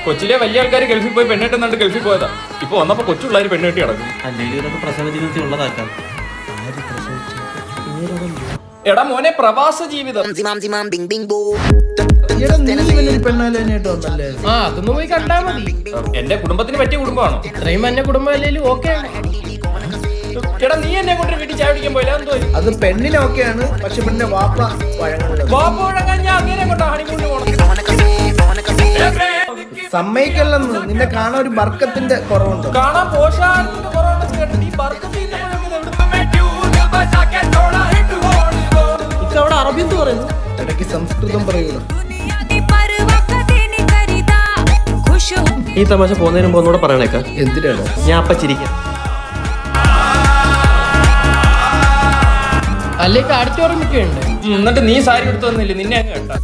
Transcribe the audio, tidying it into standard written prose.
കൊച്ചിലെ വലിയ ആൾക്കാർ ഗൾഫിൽ പോയി പെണ്ണെട്ടുന്നുണ്ട് ഗൾഫിൽ പോയതാ. ഇപ്പൊ വന്നപ്പോ കൊച്ചുള്ളവര് പെണ്ണെട്ടി കിടക്കും. പ്രസവ ജീവിതത്തിൽ ഉള്ളതാക്കാം. എടാ മോനെ, പ്രവാസ ജീവിതം. അതൊന്ന് പോയി കണ്ടാ മതി. എന്റെ കുടുംബത്തിന് പറ്റിയ കുടുംബമാണോ? ഇത്രയും മഞ്ഞ കുടുംബം അല്ലെങ്കിലും ഓക്കെ. എടാ നീ എന്നെ കൊണ്ട് വീട്ടിൽ ചായ പിടിക്കാൻ പോയില്ല, എന്തോ? അത് പെണ്ണിനൊക്കെയാണ്, പക്ഷെ പെണ്ണിന്റെ വാപ്പ വാപ്പ വഴങ്ങാൻ ഞാൻ അങ്ങനെ കൊണ്ട് ഹണിമൂണിന് പോകണം. സമ്മതിക്കല്ലെന്ന്. നിന്നെ കാണാൻ ഒരു ബർക്കത്തിന്റെ കുറവുണ്ടോ? കാണാൻ പോഷാഹാരത്തിന്റെ കുറവുണ്ടെന്ന് കേട്ടിട്ട് ഈ ബർക്കത്ത് അവിടെ അറബി എന്ത് പറയുന്നു? ഇടയ്ക്ക് സംസ്കൃതം പറയൂല. ഈ തമാശ പോകുന്നതിന് മുമ്പ് ഒന്നുകൂടെ പറയണേക്ക. എന്തിനാണ് ഞാൻ അപ്പ ചിരിക്കാം. അല്ലെങ്കിൽ ആഡിറ്റോറിയം ഉണ്ട്. എന്നിട്ട് നീ സാരി എടുത്തു വന്നില്ലേ? നിന്നെ അങ്ങ് കേട്ടാ